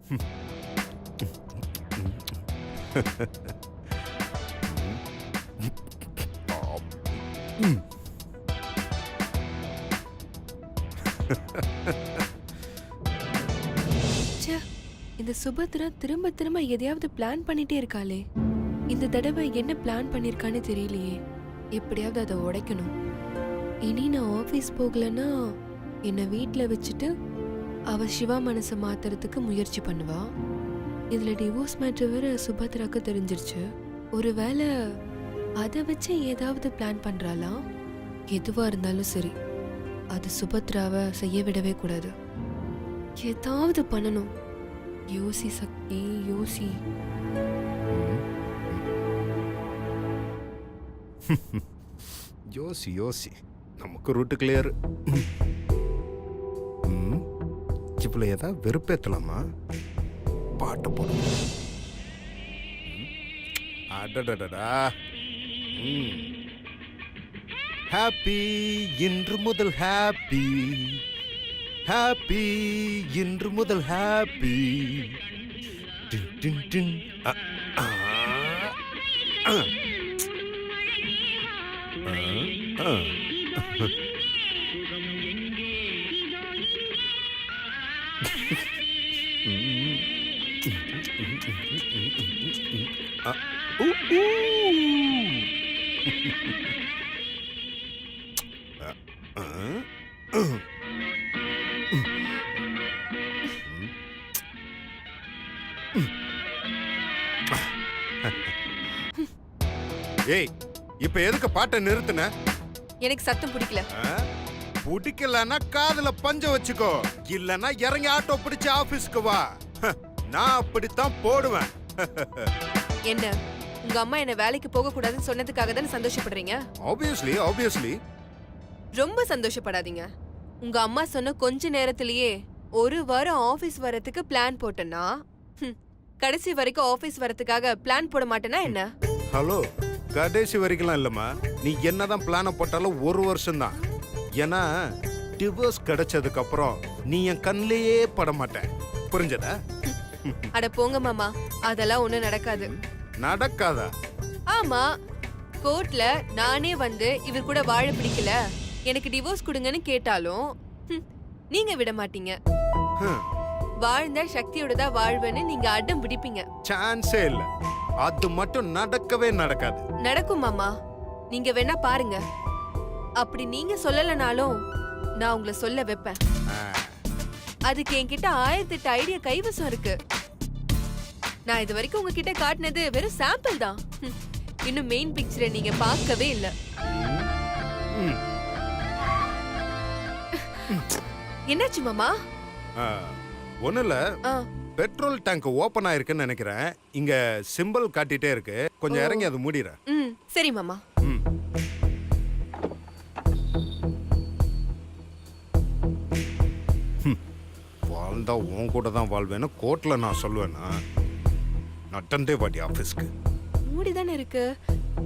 இந்த சுபத்ரா திரும்ப திரும்ப எதையாவது பிளான் பண்ணிட்டே இருக்காளே. இந்த தடவை என்ன பிளான் பண்ணிருக்கான்னு தெரியலையே. எப்படியாவது அதை உடைக்கணும். இனி நான் ஆபீஸ் போகலன்னா என்னை வீட்டில் வச்சுட்டு அவ சிவா மனசை மாத்துறதுக்கு முயற்சி பண்ணுவா. இதுல டிவோர்ஸ் மேட்டர் வேற சுபத்ராக்கு தெரிஞ்சிருச்சு. ஒருவேளை அதை வச்சு ஏதாவது பிளான் பண்றாளா? எதுவா இருந்தாலும் சரி, அது சுபத்ராவை செய்ய விடவே கூடாது. ஏதாவது பண்ணணும். யோசி சக்தி, யோசி. யோசி யோசி, நமக்கு ரூட்டு கிளியர். இப்பல ஏதாவது வெறுப்பேத்தலாமா? பாட்டு போடும். அடடடடா. ஹாப்பி இன்று முதல் ஹாப்பி, ஹாப்பி இன்று முதல் ஹாப்பி. டின் டின் டின். ஏய், இப்ப எதுக்கு பாட்டை நிறுத்தின? எனக்கு சத்தம் பிடிக்கல. பிடிக்கலன்னா காதுல பஞ்ச வச்சுக்கோ, இல்லன்னா இறங்கி ஆட்டோ பிடிச்சு ஆபீஸ்க்கு வா. நான் அப்படித்தான் போடுவேன். என்ன, உங்க அம்மா என்ன வேலைக்கு போக கூடாதுன்னு சொன்னதுக்காக தானே சந்தோஷப்படுறீங்க? Obviously obviously. ரொம்ப சந்தோஷப்படாதீங்க. உங்க அம்மா சொன்ன கொஞ்ச நேரத்திலேயே ஒரு வாரம் ஆபீஸ் வரதுக்கு பிளான் போட்டேன்னா, கடைசி வரைக்கும் ஆபீஸ் வரதுக்காக பிளான் போட மாட்டேனா என்ன? ஹலோ, கடைசி வரைக்கும் இல்லம்மா. நீ என்னதான் பிளான போட்டாலும் ஒரு வருஷம் தான். ஏன்னா டிவோர்ஸ் கிடைச்சதுக்கு அப்புறம் நீ என் கண்ணிலேயே பட மாட்டேன். புரிஞ்சதா? அட போங்க மாமா, அதெல்லாம் ஒண்ணும் நடக்காது. நடக்காதா? ஆமா, கோர்ட்ல நானே வந்து இவர் கூட வாழ பிடிக்கல, எனக்கு டிவோர்ஸ் கொடுங்கன்னு கேட்டாலும் நீங்க விட மாட்டீங்க. வாழ்ந்த சக்தியோட தான் வாழ்வேன்னு நீங்க அடம் பிடிப்பீங்க. சான்ஸே இல்ல. அது மட்டும் நடக்கவே நடக்காது. நடக்கும் மாமா, நீங்க வேணா பாருங்க. அப்படி நீங்க சொல்லலனாலும் நான் உங்களை சொல்ல வைப்பேன். அதுக்கு என்கிட்ட 1008 ஐடியா கைவசம் இருக்கு. நான் இது வரைக்கும் உங்ககிட்ட காட்டினது வெறும் சாம்பிள் தான். இன்னும் மெயின் பிக்சரை நீங்க பார்க்கவே இல்ல. என்னாச்சு மாமா? ஒண்ணுல, பெட்ரோல் டேங்க் ஓபன் ஆயிருக்குன்னு நினைக்கிறேன். இங்க சிம்பிள் காட்டிட்டே இருக்கு. கொஞ்சம் இறங்கி அது மூடிற. சரி மாமா. வாழ்ந்தா உன் கூட தான் வாழ்வேன்னு கோர்ட்ல நான் சொல்லுவேன்னா, நட்டந்தே பாட்டி ஆபீஸ்க்கு. மூடிதானே இருக்கு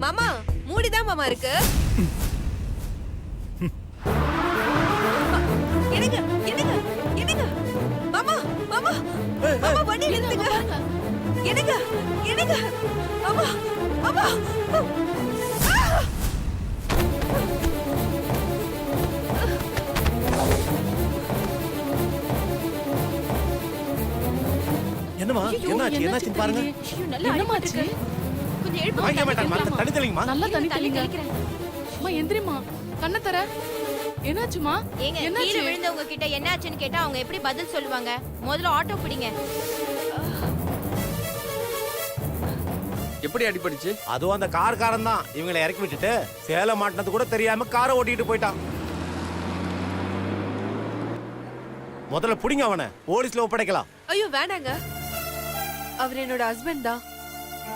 மாமா, மூடிதான் மாமா இருக்கு. என்னங்க என்னங்க என்னங்க மாமா, மாமா மாமா வண்டி நிறுத்துங்க. என்னங்க என்னங்க மாமா, மாமா. என்னமா, என்னாச்சு என்னாச்சு பாருங்க. என்னமா ஆச்சு? கொஞ்சம் எழுப்பு. வாங்க மேடம், மத்த தண்ணி தெளிங்கமா. நல்லா தண்ணி தெளிங்க. அம்மா எந்திரிமா, கண்ணை தர. என்னாச்சுமா? ஏங்க, கீழ விழுந்தவங்க கிட்ட என்னாச்சுன்னு கேட்டா அவங்க எப்படி பதில் சொல்லுவாங்க? முதல்ல ஆட்டோ பிடிங்க. எப்படி அடிபடிச்சு? அதுவும் அந்த காரன் தான் இவங்களை இறக்கி விட்டுட்டு சேலம் மாட்டினது கூட தெரியாம காரை ஓட்டிட்டு போயிட்டான். முதல்ல புடிங்க அவனை, போலீஸ்ல ஒப்படைக்கலாம். ஐயோ வேணாங்க, அவர் என்னோட ஹஸ்பண்ட் தான்.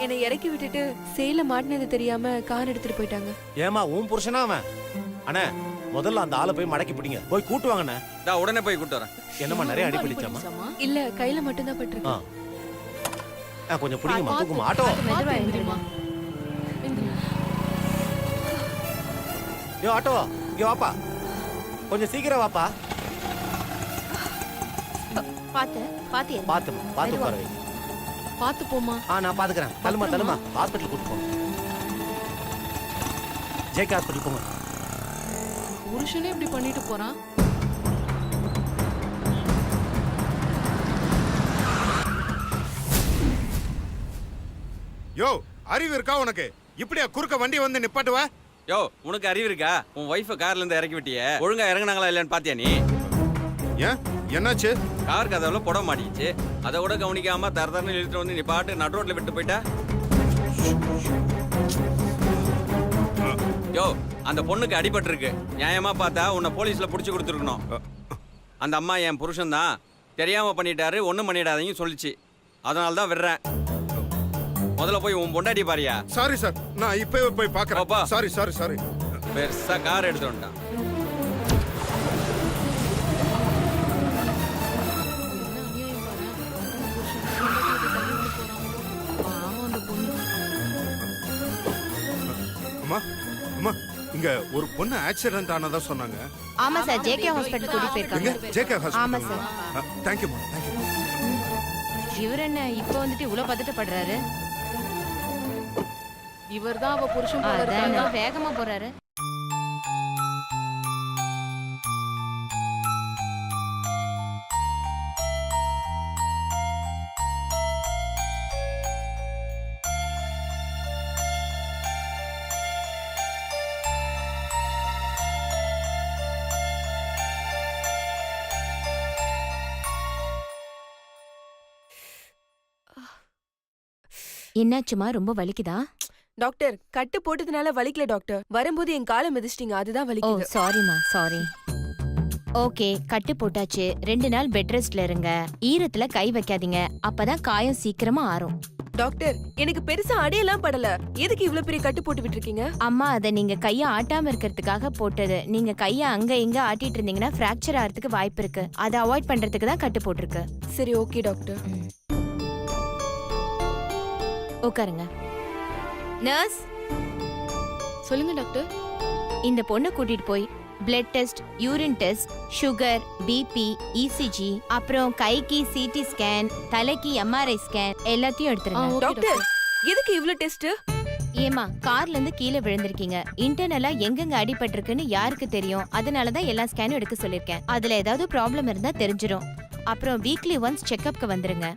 என்னை இறக்கி விட்டுட்டு சேலம் மாட்டினது தெரியாம கார் எடுத்துட்டு போயிட்டாங்க. ஏமா, உன் புருஷனா அவன்? அண்ணே, முதல்ல அந்த ஆளை போய் மடக்கி பிடிங்க. போய் கூட்டு வாங்கண்ணே. நான் உடனே போய் கூட்டு வரேன். என்னம்மா, நிறைய அடிபடிச்சாமா? இல்ல, கையில மட்டும் தான் பட்டிருக்கு. கொஞ்சம் பிடிங்கம்மா, தூக்குமா. ஆட்டோ யோ, ஆட்டோ இங்க வாப்பா, கொஞ்சம் சீக்கிரம் வாப்பா. பாத்து பாத்து ஏறு. பாத்து பாத்து மெதுவா. உட்கார வை. பாத்து போமா. நான் பாத்துக்கிறேன். தள்ளுமா ஹாஸ்பிட்டல் கூட்டு போங்க. ஜேகே ஹாஸ்பிட்டல் போங்க. புருஷனே இப்படி பண்ணிட்டு போறான். யோ அறிவு இருக்கா உனக்கு? இப்படியா குறுக்க வண்டி வந்து நிப்பாட்டுவ? யோ உனக்கு அறிவு இருக்கா? உன் ஒய்ஃபை கார்ல இருந்து இறக்கி விட்டியே, ஒழுங்கா இறங்குனாங்களா இல்லையான்னு பாத்தியா நீ? ஏன் என்னாச்சு? கார் கதவுல புட மாட்டிச்சு. அதை கூட கவனிக்காம தரதரன்னு இழுத்துட்டு வந்து நீ பாட்டு நடு ரோட்ல விட்டு போயிட்டா. யோ அந்த பொண்ணுக்கு அடிபட்டு இருக்கு. நியாயமா பார்த்தா உன்னை போலீஸ்ல புடிச்சு கொடுத்துருக்கணும். அந்த அம்மா என் புருஷன் தான், தெரியாம பண்ணிட்டாரு, ஒண்ணும் பண்ணிடாதீங்க சொல்லிச்சு. அதனால தான் விடுறேன். முதல்ல போய் உன் பொண்டாட்டி பாரியா. சாரி சார், நான் இப்பவே போய் அப்பா. பார்க்கறேன். Sorry sorry sorry. பெருசா கார் எடுத்து வந்துட்டான். என்ன அநியாயம் பாரு. புருஷன் பொண்டாட்டி இப்படி தள்ளி விட்டு போறான். பாவம் அந்த பொண்ணு. அம்மா அம்மா, இங்க ஒரு பொண்ணு ஆக்சிடென்ட் ஆனதா சொன்னாங்க. ஆமா சார், ஜேகே ஹாஸ்பிட்டல் கூட்டி எங்க? போயிருக்காங்க. ஜேகே ஆமா ஹாஸ்பிடல். தேங்க்யூ மா, தேங்க்யூ. இவர் என்ன இப்போ வந்துட்டு இவ்வளவு பதட்டப்படுறாரு? இவர்தான் அவ புருஷன் போல அதான் இருக்காங்க. வேகமா போறாரு. என்னாச்சுமா, ரொம்ப வலிக்குதா? டாக்டர் கட்டு போட்டதுனால வலிக்கல டாக்டர். வரும்போது என் காலை மிதிச்சிட்டீங்க, அதுதான் ஓ வலிக்குது. சாரிமா, சாரி. ஓகே, கட்டு போட்டாச்சு. 2 நாள் பெட் ரெஸ்ட்ல இருங்க. ஈரத்துல கை வைக்காதீங்க, அப்பதான் காயம் சீக்கிரமா ஆறும். டாக்டர் எனக்கு பெருசா அடியெல்லாம் படல, எதுக்கு இவ்ளோ பெரிய கட்டு போட்டு விட்டுருக்கீங்க? அம்மா அதை நீங்க கைய ஆட்டாம இருக்கிறதுக்காக போட்டது. நீங்க கைய அங்க இங்க ஆட்டிட்டு இருந்தீங்கன்னா ஃப்ராக்சர் ஆகிறதுக்கு வாய்ப்பு இருக்கு. அதை அவாய்ட் பண்றதுக்கு தான் கட்டு போட்டிருக்கு. சரி ஓகே டாக்டர். உட்காருங்க. நர்ஸ், சொல்லுங்க டாக்டர். இந்த பொண்ணை கூட்டிட்டு போய் blood test, urine test, sugar, BP, ECG, அப்புறம் கைக்கு சிடி ஸ்கேன், தலைக்கு எம்ஆர்ஐ ஸ்கேன் எல்லாத்தையும் எடுத்துருங்க. ஓகே டாக்டர் எதுக்கு இவ்ளோ டெஸ்ட்? ஏமா, கார்ல இருந்து கீழே விழுந்திருக்கீங்க. இன்டர்னலா எங்கெங்க அடிபட்டிருக்குன்னு யாருக்கு தெரியும்? அதனாலதான் எல்லா ஸ்கேனும் எடுக்க சொல்லிருக்கேன். அதுல ஏதாவது ப்ராப்ளம் இருந்தா தெரிஞ்சிரும். அப்புறம் வீக்லி ஒன்ஸ் செக்அப்க்கு வந்துருங்க.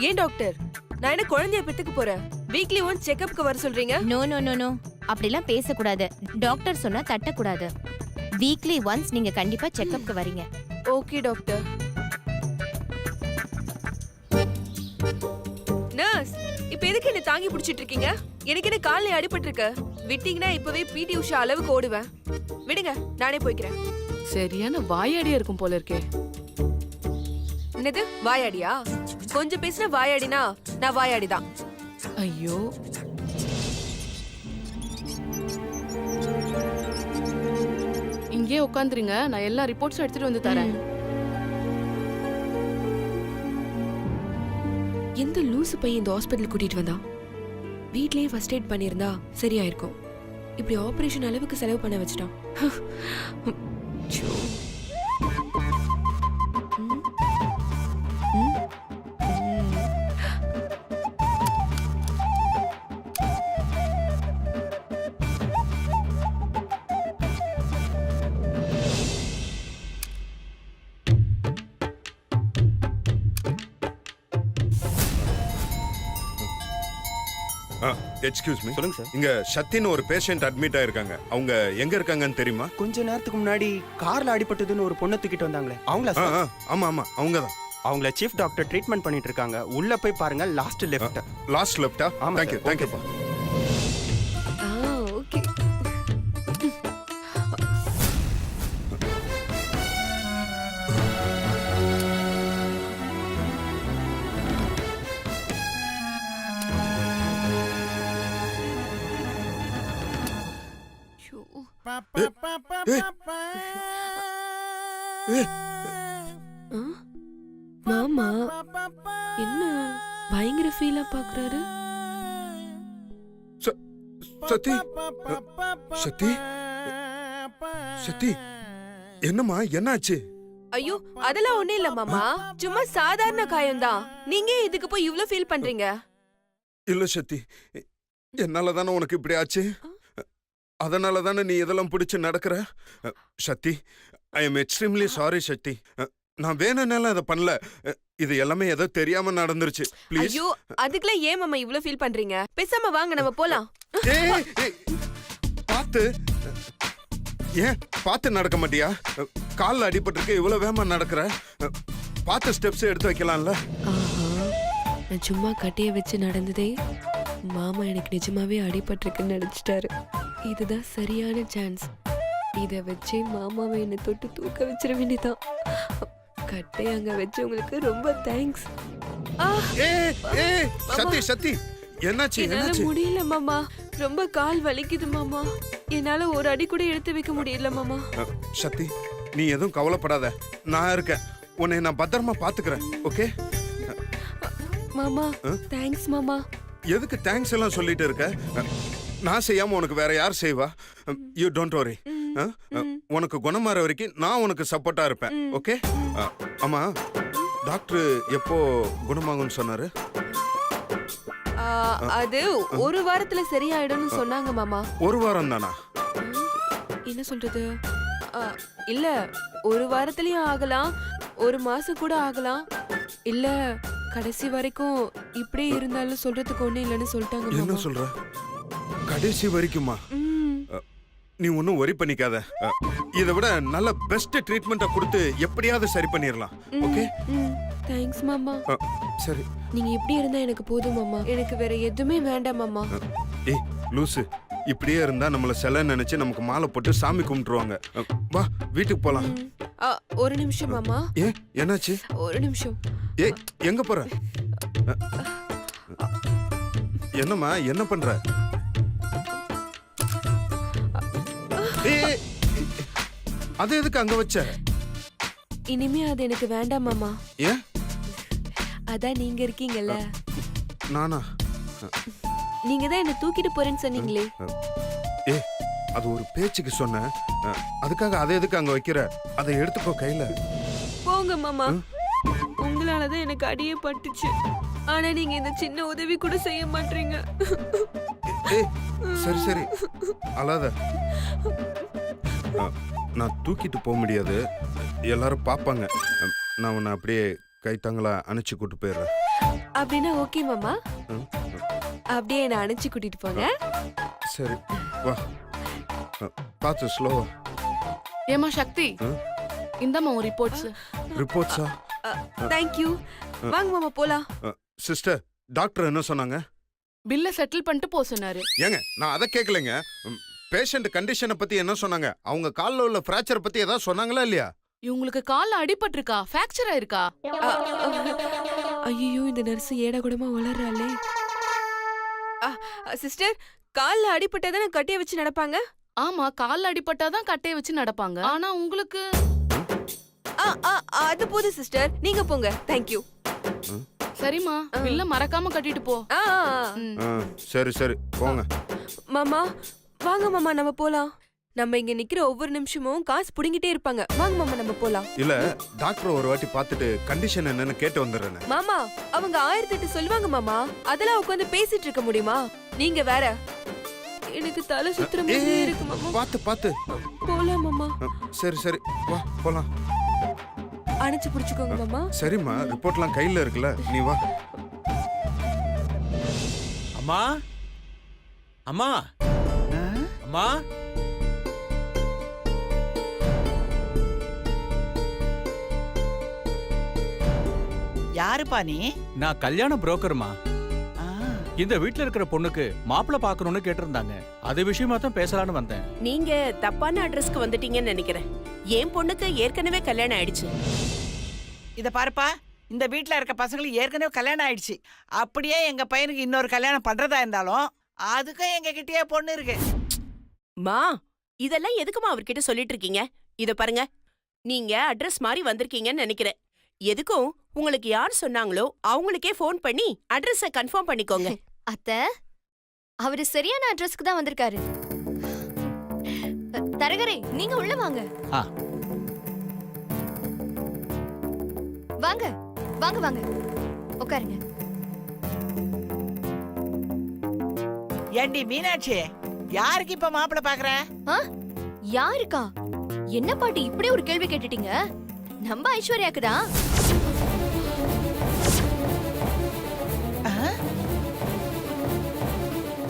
ஏன் டாக்டர், நான் என்ன குழந்தைய பெத்துக்க போறேன்? வீக்லி ஒன்ஸ் செக்அப்க்கு வர சொல்றீங்க? நோ நோ நோ நோ, அப்படிலாம் பேசக்கூடாது. டாக்டர் சொன்னா தட்டக்கூடாது. வீக்லி ஒன்ஸ் நீங்க கண்டிப்பா செக்அப்க்கு வரீங்க. Okay doctor. நர்ஸ், இப்ப எதுக்கு என்ன தாங்கி பிடிச்சிட்டு இருக்கீங்க? எனக்கு என்ன கால்ல அடிபட்டிருக்கு? விட்டீங்கன்னா இப்பவே பிடி உஷா அளவுக்கு ஓடுவேன். விடுங்க, நானே போய்க்கிறேன். சரியான வாயாடியா இருக்கும் போல இருக்கே. என்னது வாயாடியா? கொஞ்சம் பேசின வாயாடினா நான் வாயாடிதான். ஐயோ, இங்கே உட்காந்துருங்க, நான் எல்லா ரிப்போர்ட்ஸும் எடுத்துட்டு வந்து தரேன். எந்த லூசு பையன் இந்த ஹாஸ்பிட்டல் கூட்டிட்டு வந்தா? வீட்லயே ஃபர்ஸ்ட் எய்ட் பண்ணியிருந்தா சரியாயிருக்கும். இப்படி ஆபரேஷன் அளவுக்கு செலவு பண்ண வச்சுட்டான். ச்சோ. ம். ம். ம். Excuse me. சொல்லுங்க சார். இங்க சத்தின்னு ஒரு பேஷண்ட் அட்மிட் ஆயிருக்காங்க. அவங்க எங்க இருக்காங்கன்னு தெரியுமா? கொஞ்ச நேரத்துக்கு முன்னாடி கார்ல அடிபட்டதுன்னு ஒரு பொண்ணை தூக்கிட்டு வந்தாங்களே, அவங்களா சார்? ஆமா ஆமா, அவங்கதான். அவங்கள சீஃப் டாக்டர் ட்ரீட்மெண்ட் பண்ணிட்டு இருக்காங்க. உள்ள போய் பாருங்க, லாஸ்ட் லெஃப்ட். லாஸ்ட் லெஃப்டா? ஆமா தேங்க்யூ சார். தேங்க்யூப்பா. ஓகே. மாமா என்ன பயங்கர ஃபீலா பாக்குறாரு? சத்தி சத்தி சத்தி, என்னம்மா என்னாச்சு? ஐயோ அதெல்லாம் ஒண்ணு இல்ல மாமா, சும்மா சாதாரண காயம்தான். நீங்க இதுக்கு போய் இவ்ளோ ஃபீல் பண்றீங்க? இல்ல சக்தி, என்னால தானே உனக்கு இப்படி ஆச்சு. அதனால தானே நீ இதெல்லாம் பிடிச்சு நடக்கிற. சக்தி, ஐ எம் எக்ஸ்ட்ரீம்லி சாரி சக்தி. நான் வேணும்னால அதை பண்ணல. இது எல்லாமே ஏதோ தெரியாம நடந்துருச்சு. ப்ளீஸ். ஐயோ அதுக்குலாம் ஏன் மாமா இவ்ளோ ஃபீல் பண்றீங்க? பேசாம வாங்க நம்ம போலாம். பாத்து, ஏன் பாத்து நடக்க மாட்டியா? கால்ல அடிபட்டிருக்கு, இவ்வளவு வேகமா நடக்கிற. பாத்து ஸ்டெப்ஸ் எடுத்து வைக்கலாம்ல. நான் சும்மா கட்டைய வச்சு நடந்ததே மாமா எனக்கு நிஜமாவே அடிபட்டிருக்குன்னு நினைச்சிட்டாரு. இதுதான் சரியான சான்ஸ். இத வச்சு மாமாவை என்னை தொட்டு தூக்க வச்சிட வேண்டியதான். கட்டை அங்க வச்சு உங்களுக்கு ரொம்ப தேங்க்ஸ். சத்தி சத்தி, என்னாச்சு என்னால என்னாச்சு? முடியல மாமா, ரொம்ப கால் வலிக்குது மாமா. என்னால ஒரு அடி கூட எடுத்து வைக்க முடியல மாமா. சத்தி, நீ எதுவும் கவலைப்படாத, நான் இருக்கேன். உன்னை நான் பத்திரமா பாத்துக்கிறேன். ஓகே மாமா தேங்க்ஸ் மாமா. எதுக்கு தேங்க்ஸ் எல்லாம் சொல்லிட்டு இருக்க? நான் செய்யாம உனக்கு வேற யார் செய்வா? You don't worry. உனக்கு குணமாற வரைக்கும் நான் உனக்கு சப்போர்ட்டா இருப்பேன். ஓகே? ஆமா, டாக்டர் எப்போ குணமாகும்னு சொன்னாரு? அது ஒரு வாரத்துல சரியாயிடும்னு சொன்னாங்க மாமா. ஒரு வாரம் தானா? என்ன சொல்றது? இல்ல, ஒரு வாரத்திலயும் ஆகலாம், ஒரு மாசம் கூட ஆகலாம், இல்ல கடைசி வரைக்கும் இப்படி இருந்தாலும் சொல்றதுக்கு ஒண்ணு இல்லைன்னு சொல்லிட்டாங்க என்ன மாமா. சொல்ற? கடைசி வரைக்குமா? நீ ஒன்னும் ஒரி பண்ணிக்காத. இதை விட நல்ல பெஸ்ட் ட்ரீட்மெண்ட்டை கொடுத்து எப்படியாவது சரி பண்ணிடலாம். ஓகே? தேங்க்ஸ் மாமா. சரி. நீங்க இப்படி இருந்தா எனக்கு போதும் மாமா, எனக்கு வேற எதுவுமே வேண்டாம் மாமா. ஏய் லூசு, இப்படியே இருந்தா நம்மள சிலை நினைச்சு நமக்கு மாலை போட்டு சாமி கும்பிட்டுருவாங்க. வா வீட்டுக்கு போலாம். ஒரு நிமிஷம் மாமா. ஏ என்னாச்சு? ஒரு நிமிஷம். ஏய் எங்க போற? என்னம்மா என்ன பண்ற? ஏய் அது எதுக்கு அங்க வச்ச? இனிமே அது எனக்கு வேண்டாம் மாமா. ஏன்? அதான் நீங்க இருக்கீங்கல்ல. நானா? நீங்க தான் என்ன தூக்கிட்டு போறேன்னு சொன்னீங்களே. ஏ அது ஒரு பேச்சுக்கு சொன்ன, அதுக்காக அதை எதுக்கு அங்க வைக்கிற? அதை எடுத்துக்கோ கையில. போங்க மாமா, உங்களாலதான் எனக்கு அடியே பட்டுச்சு. ஆனா நீங்க இந்த சின்ன உதவி கூட செய்ய மாட்டீங்க. ஏய் சரி சரி அழாத. நான் தூக்கிட்டு போக முடியாது, எல்லாரும் பாப்பாங்க. நான் உன்னை அப்படியே கைத்தாங்களா அணைச்சு கூட்டு போயிடுறேன். அப்படின்னா ஓகே மாமா, அப்படியே என்ன அணைச்சு கூட்டிட்டு போங்க. சரி வா, பார்த்து ஸ்லோவா. ஏமா சக்தி, இந்தாம்மா உன் ரிப்போர்ட்ஸ். ரிப்போர்ட்ஸா? தேங்க்யூ. வாங்க மாமா போலாம். சிஸ்டர், டாக்டர் என்ன சொன்னாங்க? பில்ல செட்டில் பண்ணிட்டு போ சொன்னாரு. ஏங்க நான் அதை கேட்கலைங்க. பேஷண்ட் கண்டிஷனை பத்தி என்ன சொன்னாங்க? அவங்க கால்ல உள்ள ஃப்ராக்சர் பத்தி ஏதாவது சொன்னாங்களா இல்லையா? இவங்களுக்கு கால்ல அடிபட்டிருக்கா, ஃபிராக்சர் ஆயிருக்கா? ஐயோ இந்த நர்ஸ் ஏட கூடமா வளர்றாளே. சிஸ்டர், கால்ல அடிபட்டதானே கட்டிய வச்சு நடப்பாங்க? ஆமா, கால்ல அடிபட்டாதான் கட்டைய வச்சு நடப்பாங்க. ஆனா உங்களுக்கு அது போதும் சிஸ்டர், நீங்க போங்க. தேங்க்யூ. சரிம்மா, பில்ல மறக்காம கட்டிட்டு போ. சரி சரி போங்க. மாமா வாங்க மாமா, நம்ம போலாம். நம்ம இங்க நிக்கிற ஒவ்வொரு நிமிஷமும் காசு புடிங்கிட்டே இருப்பாங்க. வாங்க மாமா நம்ம போலாம். இல்ல டாக்டர் ஒரு வாட்டி பார்த்துட்டு கண்டிஷன் என்னன்னு கேட்டு வந்துடுறேன். மாமா அவங்க 1008 சொல்லுவாங்க மாமா, அதெல்லாம் உட்காந்து பேசிட்டு இருக்க முடியுமா? நீங்க வேற. எனக்கு தலை சுத்துற மாதிரி இருக்கு மாமா. பாத்து பாத்து போலாம் மாமா. சரி சரி வா போலாம். அணைச்சு புடிச்சுக்கோங்க மாமா. சரிம்மா, ரிப்போர்ட்லாம் கையில இருக்குல்ல, நீ வா. அம்மா அம்மா அம்மா, யாருப்பா நீ? நான் கல்யாண புரோக்கர்மா. ஆ, இந்த வீட்ல இருக்கிற பொண்ணுக்கு மாப்பிள்ளை பார்க்கணும்னு கேட்டிருந்தாங்க. அது விஷயமா தான் பேசலாம்னு வந்தேன். நீங்க தப்பான அட்ரஸ்க்கு வந்துட்டீங்கன்னு நினைக்கிறேன். என் பொண்ணுக்கு ஏற்கனவே கல்யாணம் ஆயிடுச்சு. இத பாருப்பா, இந்த வீட்ல இருக்க பசங்களுக்கு ஏற்கனவே கல்யாணம் ஆயிடுச்சு. அப்படியே எங்க பையனுக்கு இன்னொரு கல்யாணம் பண்றதா இருந்தாலும் அதுக்கும் எங்க கிட்டயே பொண்ணு இருக்கு. மா, இதெல்லாம் எதுக்குமா அவர்கிட்ட சொல்லிட்டு இருக்கீங்க? இத பாருங்க, நீங்க அட்ரஸ் மாதிரி வந்திருக்கீங்கன்னு நினைக்கிறேன். எதுக்கும் உங்களுக்கு யார் சொன்னாங்களோ அவங்களுக்கே ஃபோன் பண்ணி அட்ரஸ கன்ஃபார்ம் பண்ணிக்கோங்க. அத்த, அவரு சரியான அட்ரஸ்க்கு தான் வந்திருக்காரு. தரகரே, நீங்க உள்ள வாங்க. வாங்க வாங்க வாங்க உட்காருங்க. ஏண்டி மீனாட்சி, யாருக்கு இப்ப மாப்பிள்ளை பாக்குற? யாருக்கா? என்ன பாட்டி இப்படி ஒரு கேள்வி கேட்டுட்டீங்க? நம்ம ஐஸ்வர்யாக்கு தான்.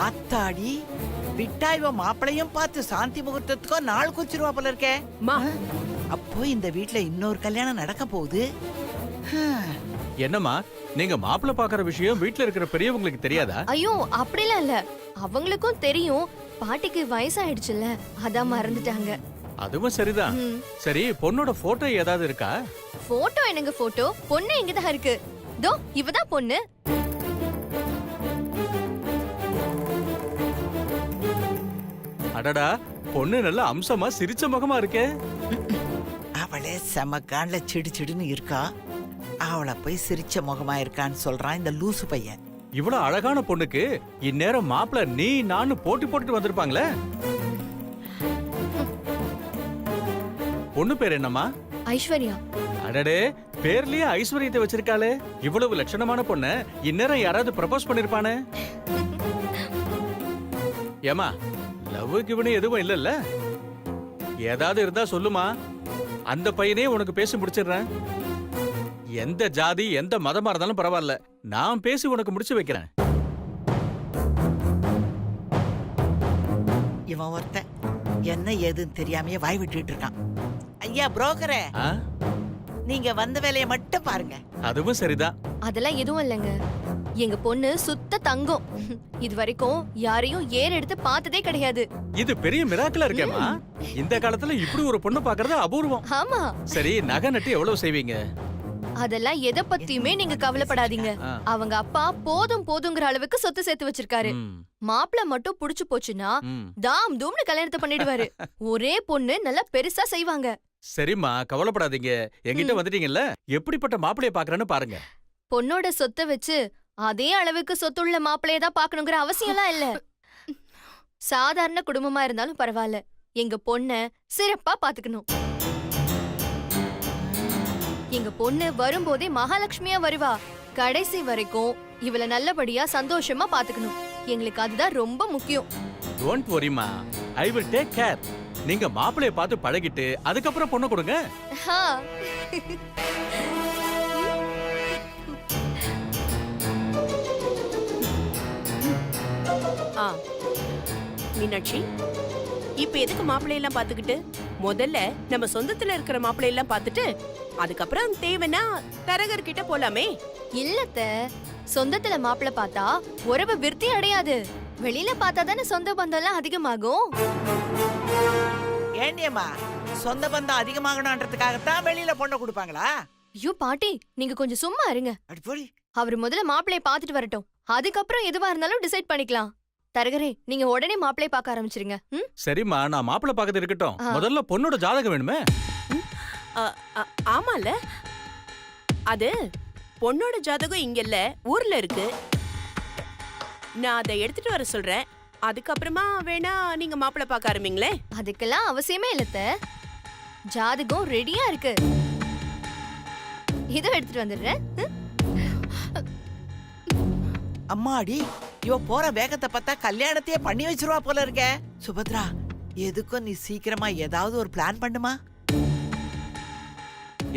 அத்தாடி, விட்டா இவ மாப்பிளையும் பார்த்து சாந்தி முகூர்த்தத்துக்கும் நாள் குறிச்சிருவா போல இருக்கே. மா. அப்போ இந்த வீட்ல இன்னொரு கல்யாணம் நடக்க போகுது. என்னம்மா நீங்க மாப்பிள்ளை பாக்குற விஷயம் வீட்ல இருக்கிற பெரியவங்களுக்கு தெரியாதா? ஐயோ அப்படிலாம் இல்ல, அவங்களுக்கும் தெரியும். பாட்டிக்கு வயசாயிடுச்சுல்ல, அதான் மறந்துட்டாங்க. அதுவும் சரிதான். சரி, பொண்ணோட போட்டோ ஏதாவது இருக்கா? போட்டோ என்னங்க போட்டோ? பொண்ணு எங்கதான் இருக்கு. தோ இவதான் பொண்ணு. அடடா, பொண்ணு நல்ல அம்சமா சிரிச்ச முகமா இருக்கே. அவளே செம காண்ல சிடு சிடுன்னு இருக்கா. அவளை போய் சிரிச்ச முகமா இருக்கான்னு சொல்றான் இந்த லூசு பையன். இவ்வளவு அழகான பொண்ணுக்கு இந்நேரம் மாப்பிள்ள நீ நானு போட்டி போட்டுட்டு வந்திருப்பாங்களே. பொண்ணு பேர் என்னம்மா? ஐஸ்வர்யா. அடடே, பேர்லயே ஐஸ்வர்யத்தை வச்சிருக்காளே. இவ்வளவு லட்சணமான பொண்ணு இந்நேரம் யாராவது ப்ரப்போஸ் பண்ணிருப்பானே. ஏமா, லவ்வுக்கு இவனு எதுவும் இல்லல்ல? ஏதாவது இருந்தா சொல்லுமா, அந்த பையனே உனக்கு பேசி முடிச்சிடுறேன். எந்த ஜாதி எந்த மதமா இருந்தாலும் பரவாயில்ல, நான் பேசி உனக்கு முடிச்சு வைக்கிறேன். இவன் ஒருத்தன் என்ன ஏதுன்னு தெரியாமயே வாய் விட்டுட்டு இருக்கான். ஐயா புரோக்கரே, ஆ? நீங்க வந்த வேலையை மட்டும் பாருங்க. அதுவும் சரிதான். அதெல்லாம் எதுவும் இல்லைங்க. எங்க பொண்ணு சுத்த தங்கம். இது வரைக்கும் யாரையும் ஏர் எடுத்து பார்த்ததே கிடையாது. இது பெரிய மிராக்கிளா இருக்கேம்மா. இந்த காலத்துல இப்படி ஒரு பொண்ணு பாக்குறது அபூர்வம். ஆமா. சரி, நகை நட்டு எவ்வளவு செய்வீங்க? அதெல்லாம் எதை பத்தியுமே நீங்க கவலைப்படாதீங்க. ஆ. அவங்க அப்பா போதும் போதுங்கிற அளவுக்கு சொத்து சேர்த்து வச்சிருக்காரு. ம், மாப்பிள மட்டும் புடிச்சு போச்சுன்னா ம். தாம் தூம்னு கல்யாணத்தை பண்ணிடுவாரு. ஒரே பொண்ணு நல்லா பெருசா செய்வாங்க. சரிம்மா, கவலைப்படாதீங்க. என்கிட்ட வந்துட்டீங்கல்ல, எப்படிப்பட்ட மாப்பிளைய பாக்குறேன்னு பாருங்க. பொண்ணோட சொத்தை வச்சு அதே அளவுக்கு சொத்துள்ள மாப்பிளைய தான் பாக்கணுங்கிற அவசியம்லாம் இல்ல. சாதாரண குடும்பமா இருந்தாலும் பரவாயில்ல, எங்க பொண்ண சிறப்பா பாத்துக்கணும். எங்க பொண்ணு வரும்போதே மகாலட்சுமியா வருவா. கடைசி வரைக்கும் இவள நல்லபடியா சந்தோஷமா பாத்துக்கணும். எங்களுக்கு அதுதான் ரொம்ப முக்கியம். டோன்ட் வரிமா, ஐ வில் டேக் கேர். நீங்க மாப்பிளைய பார்த்து பழகிட்டு அதுக்கப்புறம் பொண்ணு கொடுங்க. ஹா. ஆ மீனாட்சி, இப்ப எதுக்கு மாப்பிள்ளையெல்லாம் பாத்துக்கிட்டு? முதல்ல நம்ம சொந்தத்துல இருக்கிற மாப்பிள்ளையெல்லாம் பாத்துட்டு அதுக்கப்புறம் தேவைன்னா தரகர் கிட்ட போலாமே. இல்லத்த, சொந்தத்துல மாப்பிள பார்த்தா உறவு விருத்தி அடையாது. வெளியில பார்த்தா தானே சொந்த பந்தம் எல்லாம் அதிகமாகும். ஏண்டியம்மா, சொந்த பந்தம் அதிகமாகணும்ன்றதுக்காகத்தான் வெளியில பொண்ணை கொடுப்பாங்களா? ஐயோ பாட்டி, நீங்க கொஞ்சம் சும்மா இருங்க. அடி போடி. அவர் முதல்ல மாப்பிளைய பாத்துட்டு வரட்டும், அதுக்கப்புறம் எதுவா இருந்தாலும் டிசைட் பண்ணிக்கலாம். தரகரே, நீங்க உடனே மாப்பிளைய பார்க்க ஆரம்பிச்சிருங்க. சரிம்மா, நான் மாப்பிளை பார்க்கறது இருக்கட்டும். ஆ. முதல்ல பொண்ணோட ஜாதகம் வேணுமே. ஆமால, அது பொண்ணோட ஜாதகம் இங்க இல்ல, ஊர்ல இருக்கு. நான் அதை எடுத்துட்டு வர சொல்றேன். அதுக்கப்புறமா வேணா நீங்க மாப்பிள்ளை பார்க்க ஆரம்பிங்களே. அதுக்கெல்லாம் அவசியமே இல்லத்த, ஜாதகம் ரெடியா இருக்கு. இதோ எடுத்துட்டு வந்துடுறேன். அம்மாடி, இவ போற வேகத்தை பார்த்தா கல்யாணத்தையே பண்ணி வச்சிருவா போல இருக்க. சுபத்ரா, எதுக்கும் நீ சீக்கிரமா ஏதாவது ஒரு பிளான் பண்ணுமா.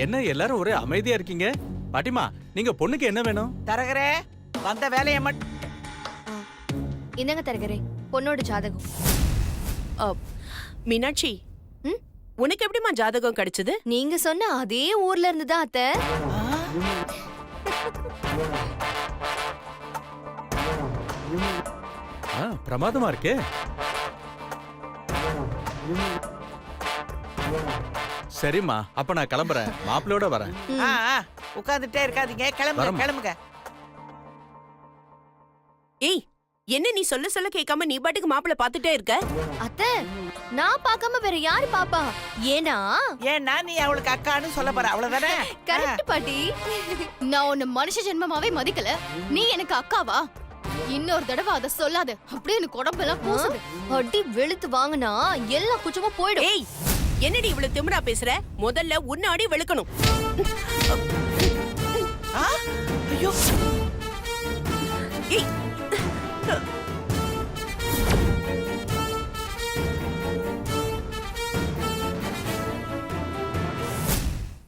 என்ன எல்லாரும் ஒரே அமைதியா இருக்கீங்க? பாட்டிமா, நீங்க பொண்ணுக்கு என்ன வேணும்? தரகரே, வந்த வேலையை மட்டும். என்னங்க தரகரே, பொண்ணோட ஜாதகம். மீனாட்சி, உனக்கு எப்படிமா ஜாதகம் கிடைச்சது? நீங்க சொன்ன அதே ஊர்ல இருந்து தான் அத்தை. பிரமாதமா இருக்கே. சரிம்மா, அப்ப நான் கிளம்புறேன். மாப்பிள்ளையோட வரேன். உட்கார்ந்துட்டே இருக்காதீங்க, கிளம்புங்க வரேம்மா. கிளம்புங்க. ஏய், என்ன நீ சொல்ல சொல்ல கேட்காம நீ பாட்டுக்கு மாப்பிள்ளை பார்த்துட்டே இருக்க? அத்தை, நான் பார்க்காம வேற யாரு பாப்பா? ஏன்னா நீ அவளுக்கு அக்கான்னு சொல்ல போற, அவ்வளவுதானே? கரெக்ட் பாட்டி. நான் உன்னை மனுஷ ஜென்மமாவே மதிக்கல, நீ எனக்கு அக்காவா? இன்னொரு தடவை அத சொல்லாத, அப்படியே எனக்கு உடம்பெல்லாம் கூசுது. அடி வெளுத்து வாங்கினா எல்லா குச்சமும் போயிடும். ஏய், என்னடி இவ்வளவு திமிரா பேசுற? முதல்ல உன்ன அடி வெளுக்கணும். ஆ? ஐயோ